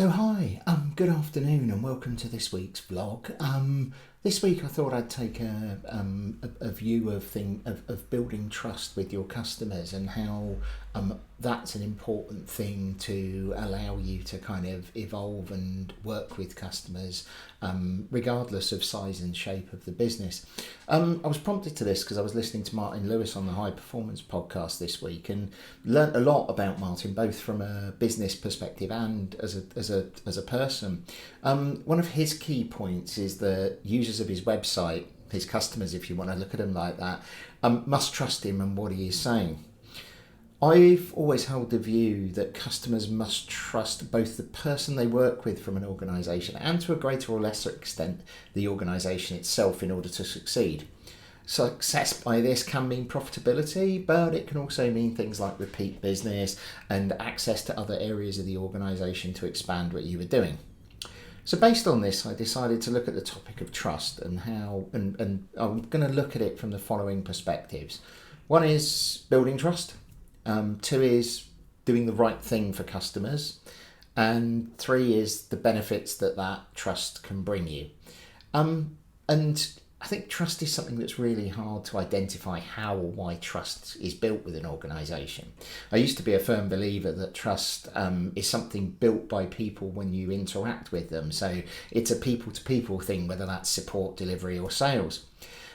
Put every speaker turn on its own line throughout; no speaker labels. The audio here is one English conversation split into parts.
So hi, good afternoon and welcome to this week's vlog. This week I thought I'd take a view of building trust with your customers and how that's an important thing to allow you to kind of evolve and work with customers regardless of size and shape of the business. I was prompted to this because I was listening to Martin Lewis on the High Performance podcast this week and learnt a lot about Martin, both from a business perspective and as a person. One of his key points is that users of his website, his customers, if you want to look at them like that, must trust him and what he is saying. I've always held the view that customers must trust both the person they work with from an organisation and to a greater or lesser extent the organisation itself in order to succeed. Success by this can mean profitability, but it can also mean things like repeat business and access to other areas of the organisation to expand what you were doing. So based on this, I decided to look at the topic of trust and and I'm going to look at it from the following perspectives. One is building trust. Two is doing the right thing for customers. And three is the benefits that trust can bring you. And I think trust is something that's really hard to identify how or why trust is built with an organisation. I used to be a firm believer that trust is something built by people when you interact with them. So it's a people-to-people thing, whether that's support, delivery or sales.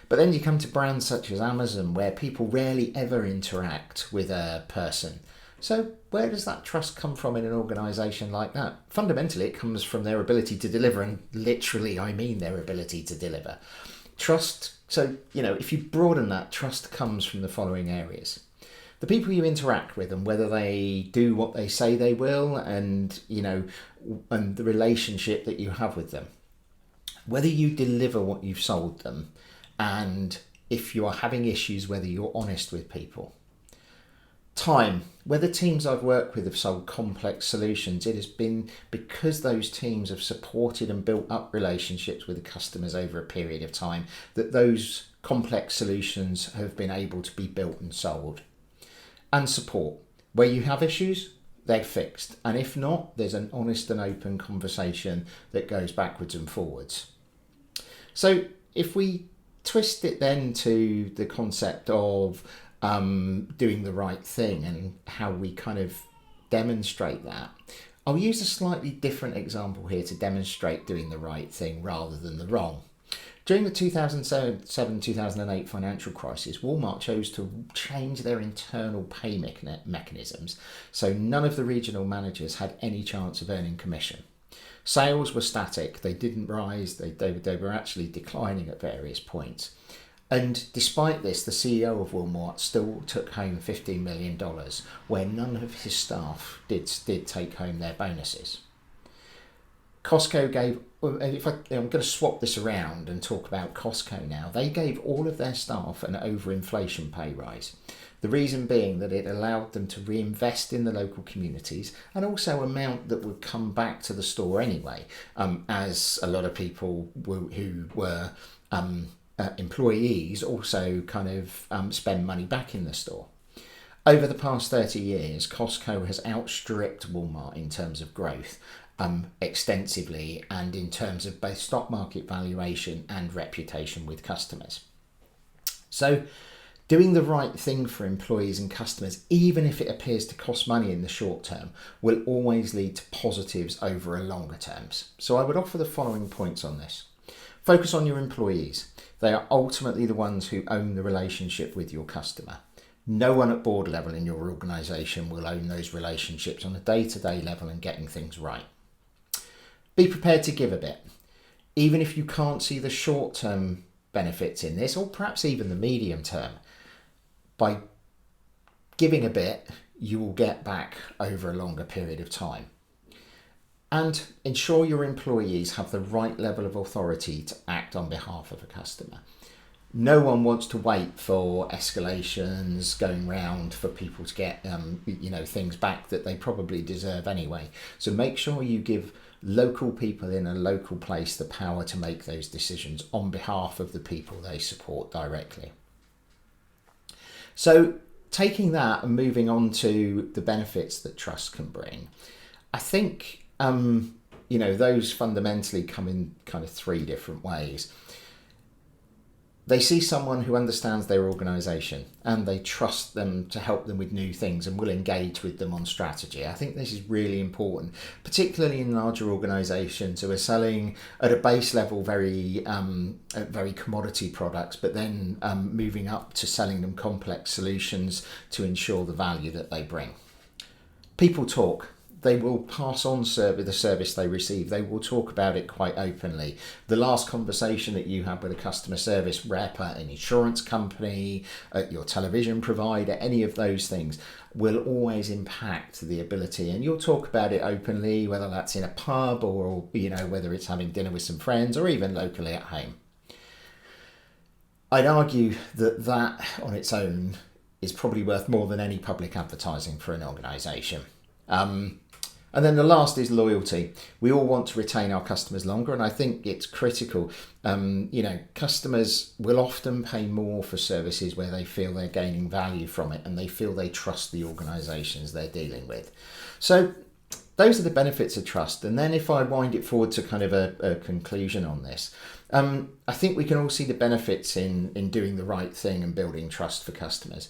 But then you come to brands such as Amazon, where people rarely ever interact with a person. So where does that trust come from in an organisation like that? Fundamentally, it comes from their ability to deliver, and literally I mean their ability to deliver. Trust, so, if you broaden that, trust comes from the following areas. The people you interact with and whether they do what they say they will and the relationship that you have with them. Whether you deliver what you've sold them, and if you are having issues, whether you're honest with people. Time. Whether teams I've worked with have sold complex solutions, it has been because those teams have supported and built up relationships with the customers over a period of time that those complex solutions have been able to be built and sold. And support. Where you have issues, they're fixed. And if not, there's an honest and open conversation that goes backwards and forwards. So if we twist it then to the concept of doing the right thing and how we kind of demonstrate that. I'll use a slightly different example here to demonstrate doing the right thing rather than the wrong. During the 2007-2008 financial crisis, Walmart chose to change their internal pay mechanisms so none of the regional managers had any chance of earning commission. Sales were static, they didn't rise, they were actually declining at various points. And despite this, the CEO of Walmart still took home $15 million, where none of his staff did take home their bonuses. Costco gave, I'm going to swap this around and talk about Costco now. They gave all of their staff an overinflation pay rise. The reason being that it allowed them to reinvest in the local communities and also amount that would come back to the store anyway, as a lot of people who were employees also kind of spend money back in the store. Over the past 30 years, Costco has outstripped Walmart in terms of growth extensively and in terms of both stock market valuation and reputation with customers. So doing the right thing for employees and customers, even if it appears to cost money in the short term, will always lead to positives over a longer terms. So I would offer the following points on this. Focus on your employees. They are ultimately the ones who own the relationship with your customer. No one at board level in your organisation will own those relationships on a day-to-day level and getting things right. Be prepared to give a bit. Even if you can't see the short-term benefits in this, or perhaps even the medium term, by giving a bit, you will get back over a longer period of time. And ensure your employees have the right level of authority to act on behalf of a customer. No one wants to wait for escalations going round for people to get things back that they probably deserve anyway. So make sure you give local people in a local place the power to make those decisions on behalf of the people they support directly. So taking that and moving on to the benefits that trust can bring, I think those fundamentally come in kind of three different ways. They see someone who understands their organisation and they trust them to help them with new things and will engage with them on strategy. I think this is really important, particularly in larger organisations who are selling at a base level very commodity products, but then moving up to selling them complex solutions to ensure the value that they bring. People talk. They will pass on the service they receive. They will talk about it quite openly. The last conversation that you had with a customer service rep at an insurance company, at your television provider, any of those things will always impact the ability. And you'll talk about it openly, whether that's in a pub or whether it's having dinner with some friends or even locally at home. I'd argue that on its own is probably worth more than any public advertising for an organisation. And then the last is loyalty. We all want to retain our customers longer, and I think it's critical. Customers will often pay more for services where they feel they're gaining value from it and they feel they trust the organisations they're dealing with. So those are the benefits of trust. And then if I wind it forward to kind of a conclusion on this, I think we can all see the benefits in doing the right thing and building trust for customers.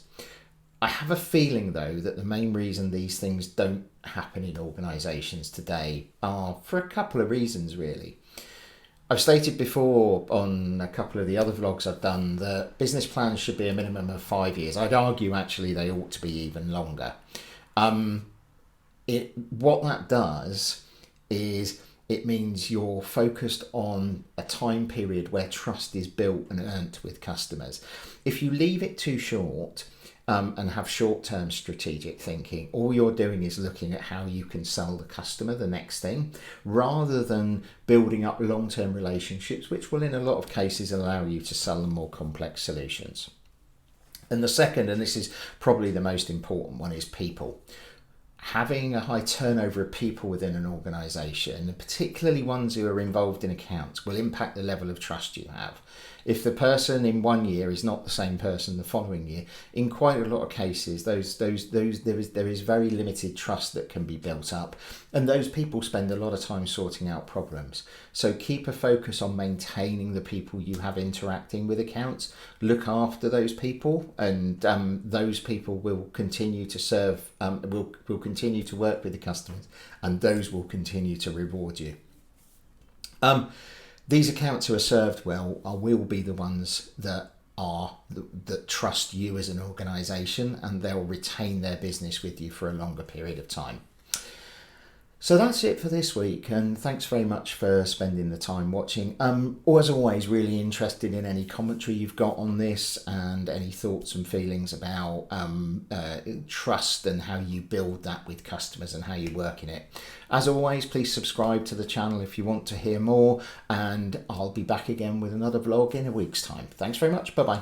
I have a feeling, though, that the main reason these things don't happen in organisations today are for a couple of reasons, really. I've stated before on a couple of the other vlogs I've done that business plans should be a minimum of 5 years. I'd argue, actually, they ought to be even longer. What that does is it means you're focused on a time period where trust is built and earned with customers. If you leave it too short, and have short-term strategic thinking, all you're doing is looking at how you can sell the customer the next thing, rather than building up long-term relationships, which will in a lot of cases allow you to sell them more complex solutions. And the second, and this is probably the most important one, is people. Having a high turnover of people within an organisation, particularly ones who are involved in accounts, will impact the level of trust you have. If the person in 1 year is not the same person the following year, in quite a lot of cases, there is very limited trust that can be built up, and those people spend a lot of time sorting out problems. So keep a focus on maintaining the people you have interacting with accounts. Look after those people, and those people will continue to serve, will continue to work with the customers, and those will continue to reward you. These accounts who are served well will be the ones that trust you as an organisation, and they'll retain their business with you for a longer period of time. So that's it for this week, and thanks very much for spending the time watching. As always, really interested in any commentary you've got on this and any thoughts and feelings about trust and how you build that with customers and how you work in it. As always, please subscribe to the channel if you want to hear more, and I'll be back again with another vlog in a week's time. Thanks very much. Bye-bye.